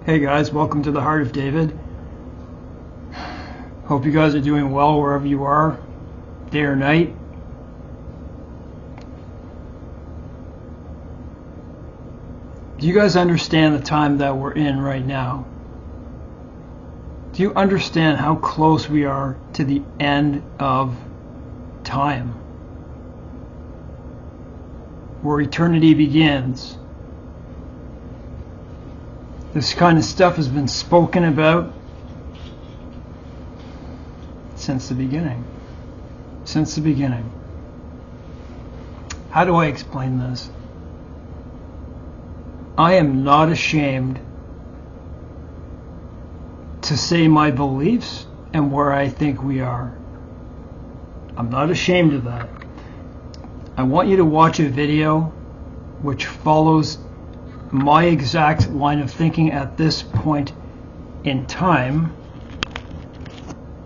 Hey guys, welcome to the Heart of David. Hope you guys are doing well wherever you are, day or night. Do you guys understand the time that we're in right now? Do you understand how close we are to the end of time? Where eternity begins. This kind of stuff has been spoken about since the beginning. Since the beginning. How do I explain this? I am not ashamed to say my beliefs and where I think we are. I'm not ashamed of that. I want you to watch a video which follows my exact line of thinking at this point in time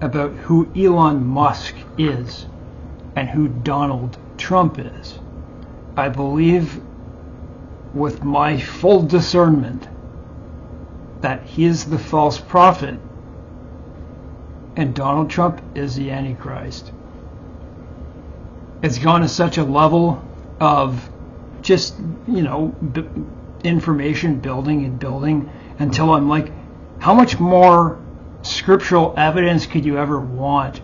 about who Elon Musk is and who Donald Trump is. I believe with my full discernment that he is the false prophet and Donald Trump is the Antichrist. It's gone to such a level of just, information building and building until I'm like, how much more scriptural evidence could you ever want?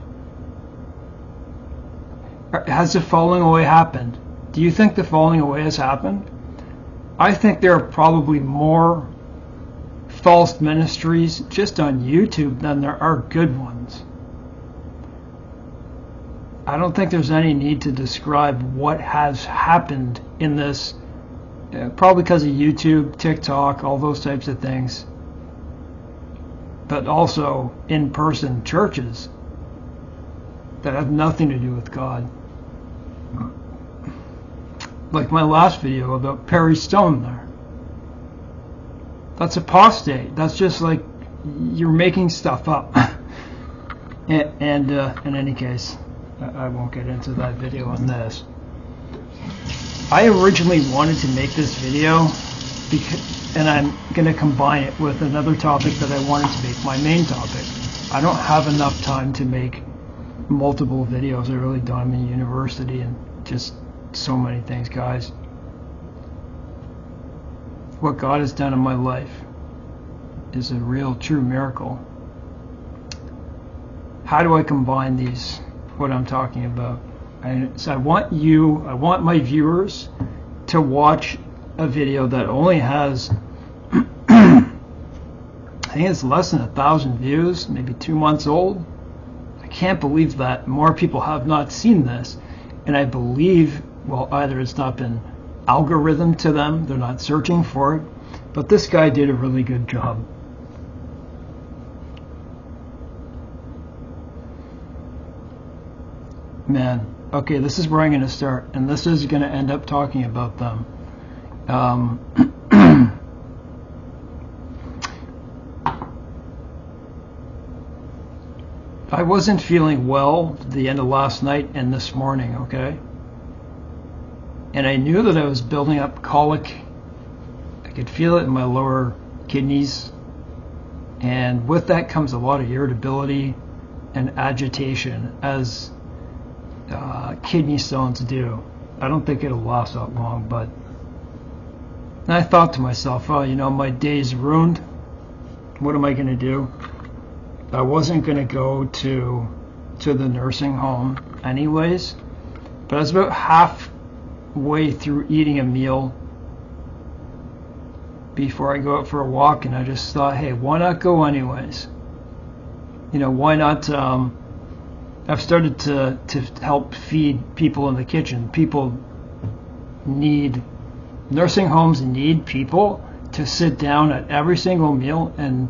Has the falling away happened? Do you think the falling away has happened? I think there are probably more false ministries just on YouTube than there are good ones. I don't think there's any need to describe what has happened in this, probably because of YouTube, TikTok, all those types of things, but also in-person churches that have nothing to do with God. Like my last video about Perry Stone there. That's apostate. That's just like you're making stuff up. and in any case, I won't get into that video on this. I originally wanted to make this video and I'm going to combine it with another topic that I wanted to make, my main topic. I don't have enough time to make multiple videos. I really don't. I'm in university and just so many things, guys. What God has done in my life is a real, true miracle. How do I combine these, what I'm talking about? So I want my viewers to watch a video that only has, I think it's less than 1,000 views, maybe 2 months old. I can't believe that more people have not seen this. And I believe, well, either it's not been algorithm to them, they're not searching for it, but this guy did a really good job. Man, okay, this is where I'm going to start, and this is going to end up talking about them. I wasn't feeling well at the end of last night and this morning, okay? And I knew that I was building up colic. I could feel it in my lower kidneys. And with that comes a lot of irritability and agitation, as kidney stones do. I don't think it'll last that long, but and I thought to myself, oh, my day's ruined. What am I going to do? I wasn't going to go to the nursing home anyways, but I was about halfway through eating a meal before I go out for a walk, and I just thought, hey, why not go anyways? Why not? I've started to help feed people in the kitchen. Nursing homes need people to sit down at every single meal and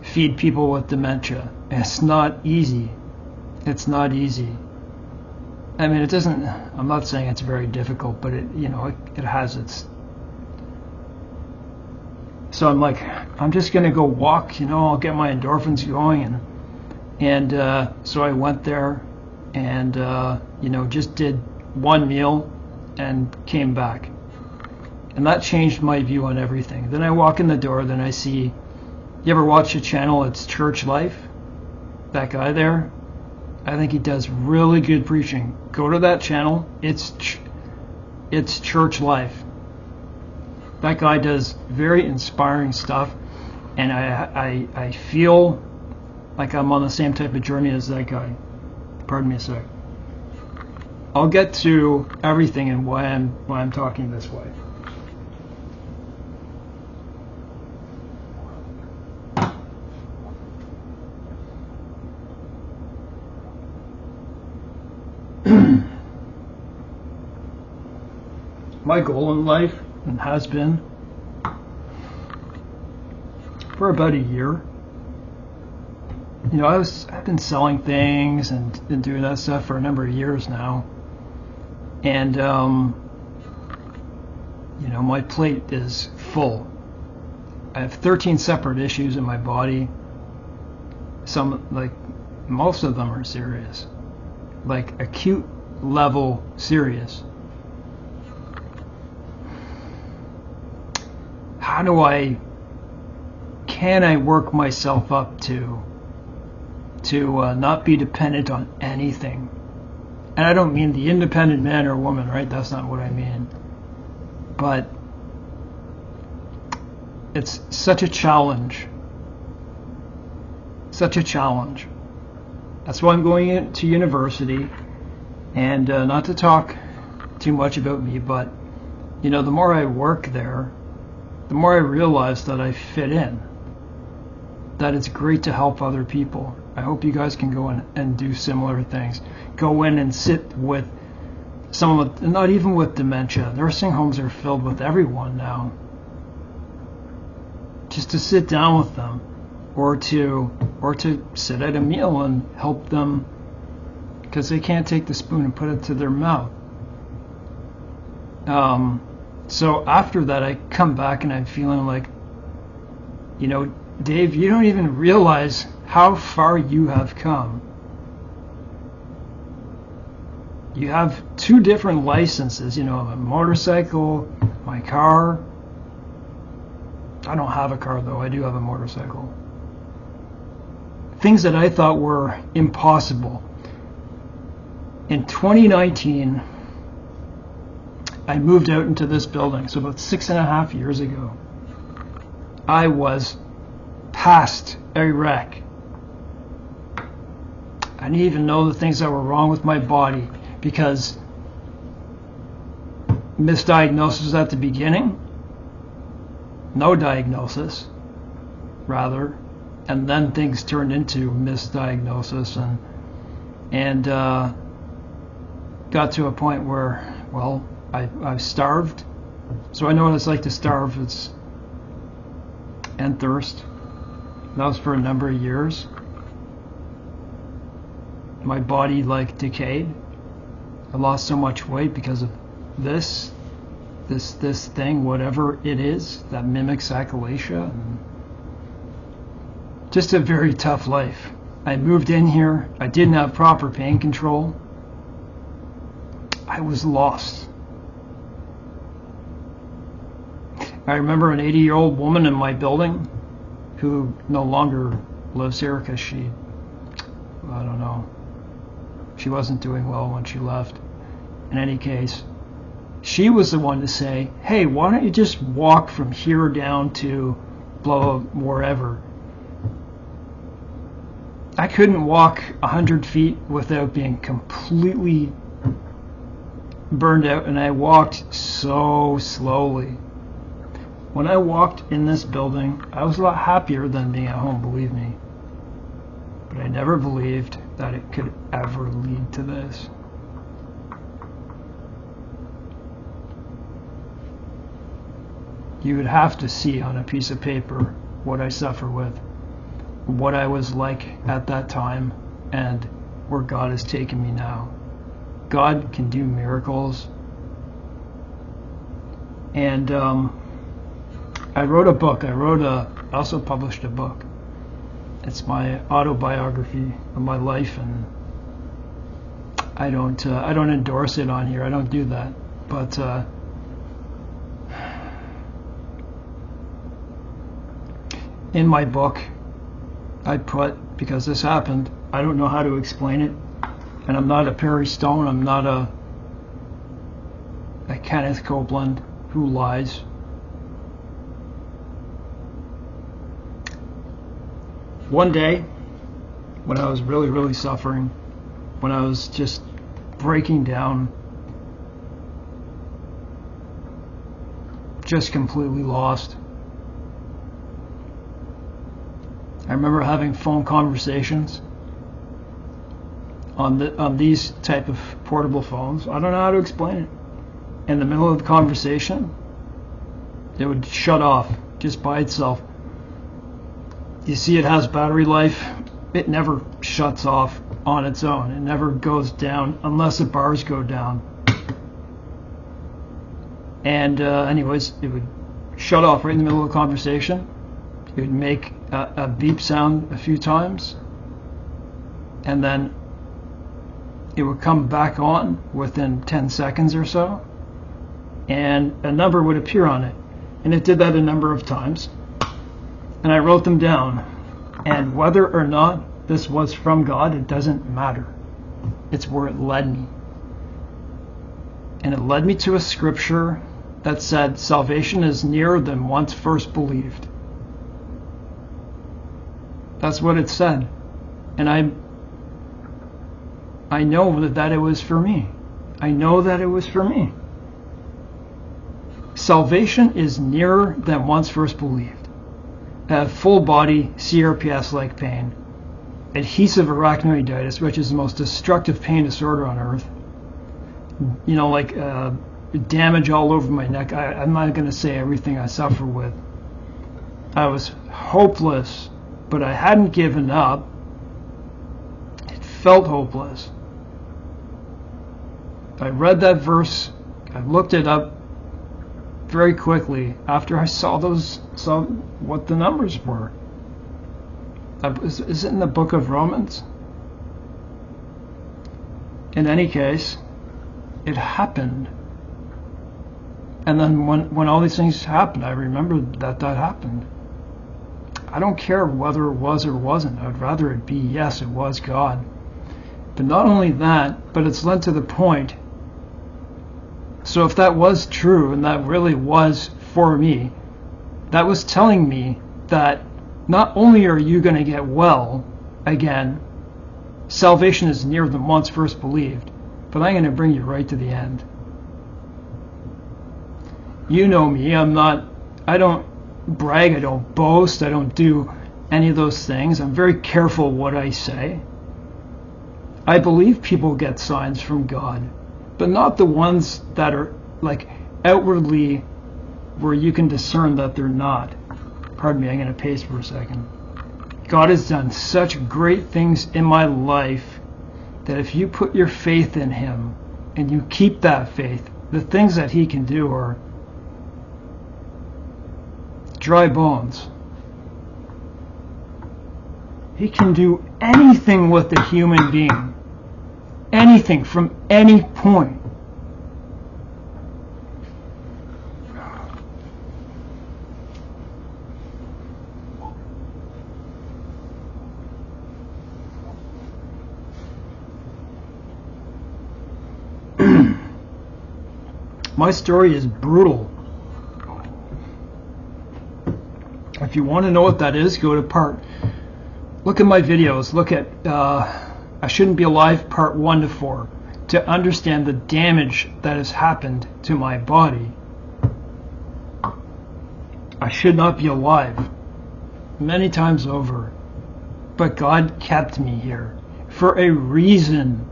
feed people with dementia. It's not easy. It's not easy. I mean, I'm not saying it's very difficult, but it has its. So I'm like, I'm just going to go walk, I'll get my endorphins going. And so I went there and, just did one meal and came back. And that changed my view on everything. Then I walk in the door, then I see You ever watch the channel? It's Church Life. That guy there, I think he does really good preaching. Go to that channel. It's Church Life. That guy does very inspiring stuff, and I feel like I'm on the same type of journey as that guy. Pardon me a sec. I'll get to everything and why I'm talking this way. My goal in life, and has been for about a year, you know, I've been selling things and been doing that stuff for a number of years now, and you know, my plate is full. I have 13 separate issues in my body. Some, like, most of them are serious, like acute level serious. Can I work myself up to not be dependent on anything? And I don't mean the independent man or woman, right? That's not what I mean. But it's such a challenge. Such a challenge. That's why I'm going into university. And not to talk too much about me, but you know, the more I work there, the more I realize that I fit in, that it's great to help other people. I hope you guys can go in and do similar things. Go in and sit with someone with, not even with dementia. Nursing homes are filled with everyone now. Just to sit down with them, or to sit at a meal and help them because they can't take the spoon and put it to their mouth. So after that, I come back and I'm feeling like, you know, Dave, you don't even realize how far you have come. You have 2 different licenses, you know, a motorcycle, my car. I don't have a car though, I do have a motorcycle. Things that I thought were impossible. In 2019, I moved out into this building, so about 6.5 years ago. I was past a wreck. I didn't even know the things that were wrong with my body because misdiagnosis at the beginning, no diagnosis, rather, and then things turned into misdiagnosis and got to a point where, well, I starved, so I know what it's like to starve. And thirst. That was for a number of years. My body like decayed. I lost so much weight because of this thing, whatever it is that mimics achalasia. And just a very tough life. I moved in here. I didn't have proper pain control. I was lost. I remember an 80-year-old woman in my building who no longer lives here because she, I don't know, she wasn't doing well when she left. In any case, she was the one to say, hey, why don't you just walk from here down to blah, wherever. I couldn't walk 100 feet without being completely burned out, and I walked so slowly. When I walked in this building, I was a lot happier than being at home, believe me. But I never believed that it could ever lead to this. You would have to see on a piece of paper what I suffer with, what I was like at that time, and where God has taken me now. God can do miracles. And I wrote a book. I also published a book. It's my autobiography of my life, and I don't endorse it on here. I don't do that. But in my book, I put, because this happened, I don't know how to explain it, and I'm not a Perry Stone, I'm not a Kenneth Copeland who lies. One day, when I was really, really suffering, when I was just breaking down, just completely lost, I remember having phone conversations on these type of portable phones. I don't know how to explain it. In the middle of the conversation, it would shut off just by itself. You see, it has battery life. It never shuts off on its own. It never goes down unless the bars go down. And anyways, it would shut off right in the middle of the conversation. It would make a beep sound a few times, and then it would come back on within 10 seconds or so, and a number would appear on it. And it did that a number of times. And I wrote them down. And whether or not this was from God, it doesn't matter. It's where it led me. And it led me to a scripture that said, salvation is nearer than once first believed. That's what it said. And I know that it was for me. I know that it was for me. Salvation is nearer than once first believed. Full body CRPS-like pain, adhesive arachnoiditis, which is the most destructive pain disorder on earth. You know, like damage all over my neck. I'm not going to say everything I suffer with. I was hopeless, but I hadn't given up. It felt hopeless. I read that verse. I looked it up very quickly after I saw what the numbers were. Is it in the book of Romans? In any case, it happened. And then when all these things happened, I remembered that happened. I don't care whether it was or wasn't. I'd rather it be, yes, it was God. But not only that, but it's led to the point. So if that was true, and that really was for me, that was telling me that not only are you going to get well again, salvation is nearer than once first believed, but I'm going to bring you right to the end. You know me, I don't brag, I don't boast, I don't do any of those things. I'm very careful what I say. I believe people get signs from God, but not the ones that are like outwardly where you can discern that they're not. Pardon me, I'm going to pace for a second. God has done such great things in my life that if you put your faith in Him and you keep that faith, the things that He can do are dry bones. He can do anything with a human being. Anything from any point. My story is brutal. If you want to know what that is, go to look at my videos. Look at I Shouldn't Be Alive part 1 to 4 to understand the damage that has happened to my body. I should not be alive many times over, but God kept me here for a reason.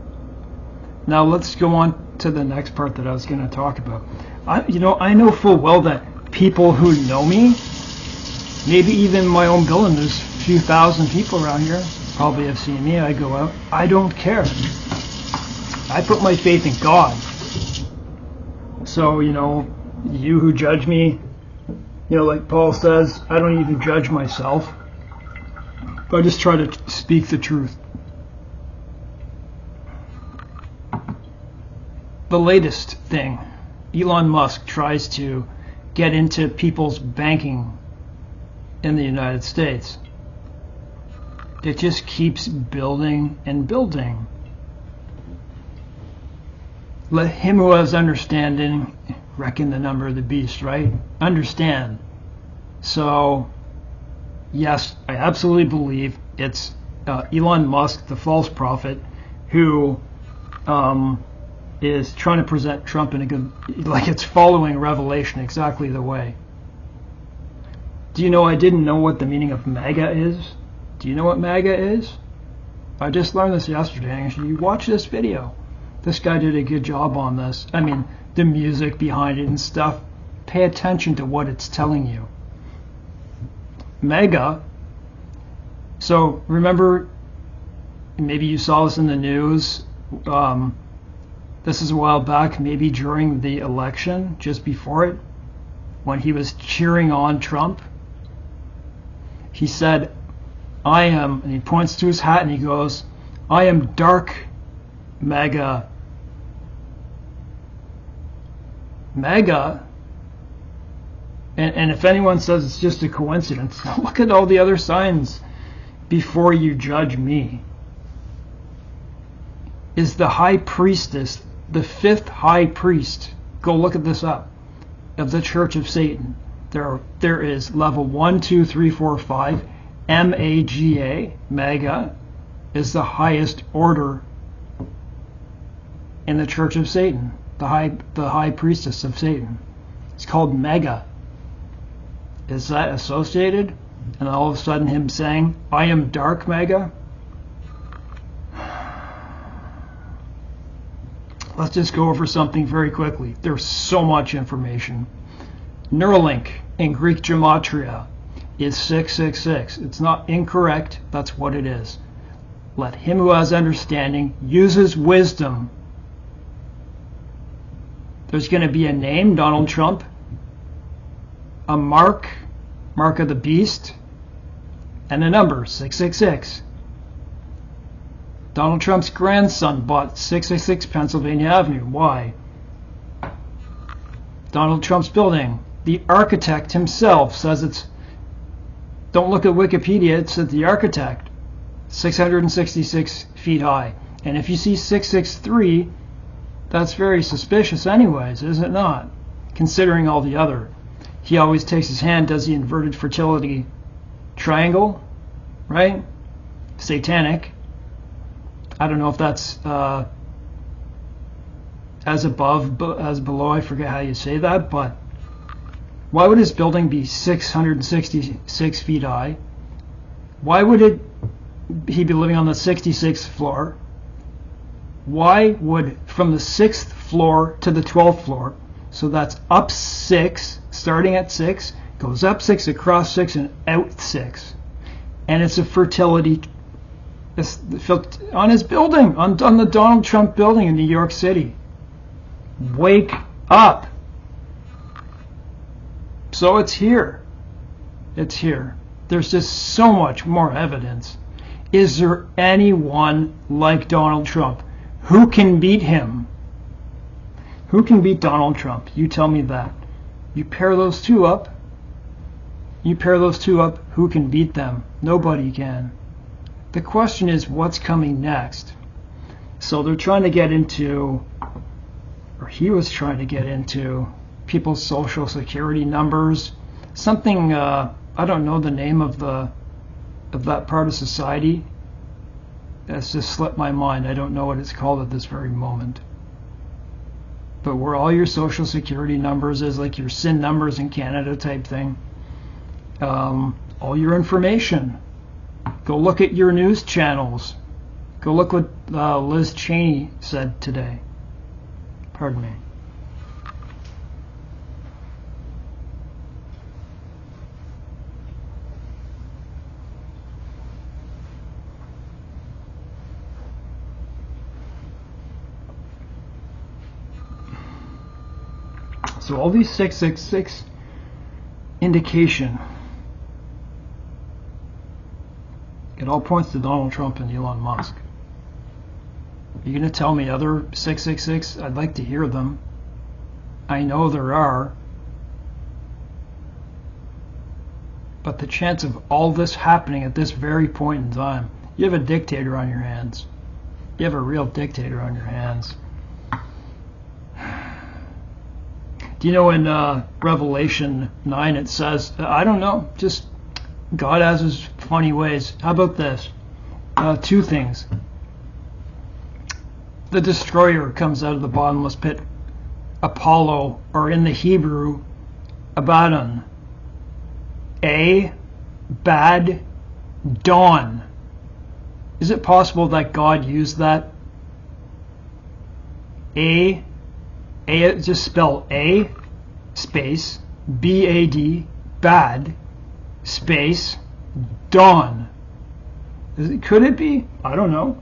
Now let's go on to the next part that I was going to talk about. I know full well that people who know me, maybe even my own building, there's a few thousand people around here, probably have seen me. I go out. I don't care. I put my faith in God. So, you who judge me, like Paul says, I don't even judge myself. I just try to speak the truth. The latest thing, Elon Musk tries to get into people's banking in the United States. It just keeps building and building. Let him who has understanding reckon the number of the beast, right? Understand. So, yes, I absolutely believe it's Elon Musk, the false prophet, who is trying to present Trump in a good, like it's following Revelation exactly the way. Do you know I didn't know what the meaning of MAGA is? Do you know what MAGA is? I just learned this yesterday. Actually, you watch this video. This guy did a good job on this. I mean, the music behind it and stuff. Pay attention to what it's telling you. MAGA. So remember, maybe you saw this in the news. This is a while back, maybe during the election, just before it, when he was cheering on Trump. He said, I am, and he points to his hat and he goes, I am dark MAGA. MAGA. And if anyone says it's just a coincidence, look at all the other signs before you judge me. Is the high priestess, the fifth high priest, go look at this up, of the Church of Satan. There is level 1, 2, 3, 4, 5. MAGA, MAGA, is the highest order in the Church of Satan, the high priestess of Satan. It's called MAGA. Is that associated? And all of a sudden him saying, I am dark MAGA? Let's just go over something very quickly. There's so much information. Neuralink in Greek gematria is 666. It's not incorrect. That's what it is. Let him who has understanding use his wisdom. There's going to be a name, Donald Trump, a mark of the beast, and a number, 666. Donald Trump's grandson bought 666 Pennsylvania Avenue. Why? Donald Trump's building. The architect himself says it's, don't look at Wikipedia, it said the architect, 666 feet high. And if you see 663, that's very suspicious anyways, is it not? Considering all the other. He always takes his hand, does the inverted fertility triangle, right? Satanic. I don't know if that's as above, as below, I forget how you say that, but why would his building be 666 feet high? Why would he be living on the 66th floor? Why would, from the 6th floor to the 12th floor, so that's up 6, starting at 6, goes up 6, across 6, and out 6. And it's a fertility on his building, on the Donald Trump building in New York City. Wake up. So it's here. It's here. There's just so much more evidence. Is there anyone like Donald Trump? Who can beat him? Who can beat Donald Trump? You tell me that. You pair those two up. Who can beat them? Nobody can. The question is, what's coming next? So they're trying to get into, or he was trying to get into, people's social security numbers. Something, I don't know the name of that part of society. That's just slipped my mind. I don't know what it's called at this very moment. But where all your social security numbers is, like your SIN numbers in Canada type thing. All your information. Go look at your news channels. Go look what Liz Cheney said today. Pardon me. So all these 666 indication, it all points to Donald Trump and Elon Musk. You're going to tell me other 666? I'd like to hear them. I know there are. But the chance of all this happening at this very point in time, you have a dictator on your hands. You have a real dictator on your hands. Do you know in Revelation 9 it says, I don't know, just God has his funny ways. How about this? Two things. The destroyer comes out of the bottomless pit. Apollo, or in the Hebrew, Abaddon. Bad dawn. Is it possible that God used that? Just spell A, space, B-A-D, bad, space, dawn. Could it be? I don't know.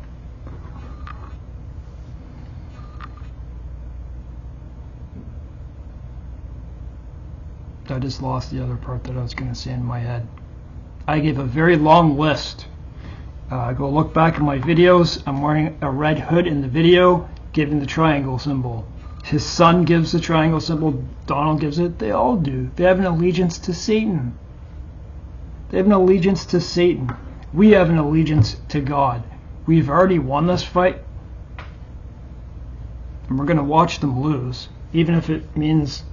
I just lost the other part that I was going to say in my head. I gave a very long list. Go look back at my videos. I'm wearing a red hood in the video, giving the triangle symbol. His son gives the triangle symbol. Donald gives it. They all do. They have an allegiance to Satan. They have an allegiance to Satan. We have an allegiance to God. We've already won this fight, and we're going to watch them lose, even if it means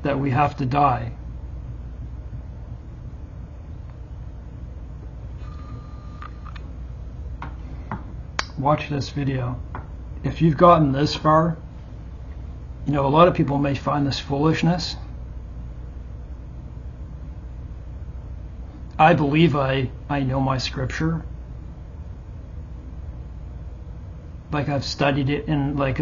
that we have to die. Watch this video. If you've gotten this far, you know, a lot of people may find this foolishness. I believe I know my scripture. Like I've studied it in like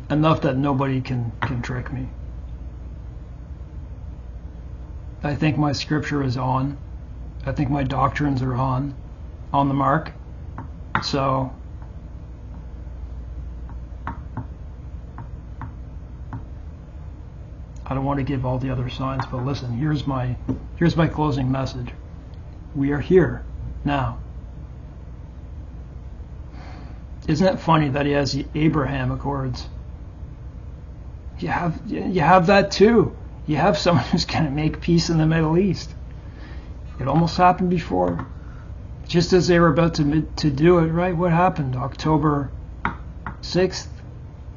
enough that nobody can trick me. I think my scripture is on. I think my doctrines are on the mark. So I don't want to give all the other signs, but listen, here's my closing message. We are here now. Isn't it funny that he has the Abraham Accords? You have that too. You have someone who's going to make peace in the Middle East. It almost happened before. Just as they were about to do it, right? What happened? October 6th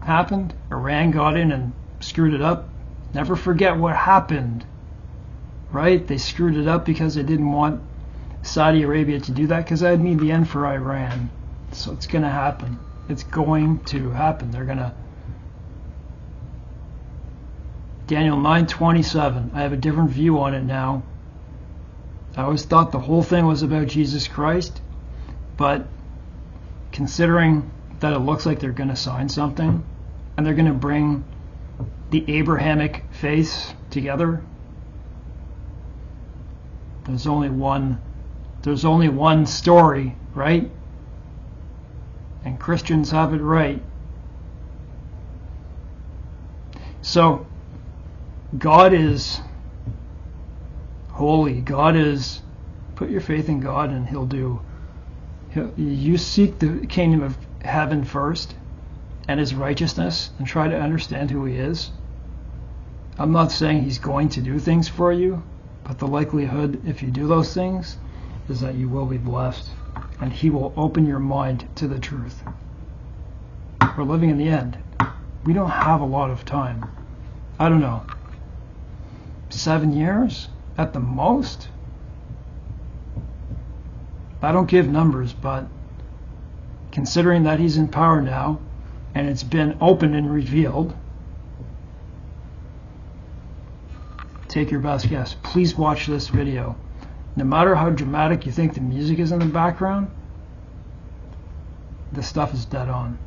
happened. Iran got in and screwed it up. Never forget what happened, right? They screwed it up because they didn't want Saudi Arabia to do that, because that'd mean the end for Iran. So it's going to happen. It's going to happen. They're going to... Daniel 9:27. I have a different view on it now. I always thought the whole thing was about Jesus Christ, but considering that it looks like they're going to sign something and they're going to bring the Abrahamic faiths together, there's only one story, right? And Christians have it right. So God is holy. God is, put your faith in God and you seek the kingdom of heaven first and his righteousness and try to understand who he is. I'm not saying he's going to do things for you, but the likelihood, if you do those things, is that you will be blessed and he will open your mind to the truth. We're living in the end. We don't have a lot of time. I don't know. 7 years at the most? I don't give numbers, but considering that he's in power now and it's been opened and revealed, take your best guess. Please watch this video. No matter how dramatic you think the music is in the background, the stuff is dead on.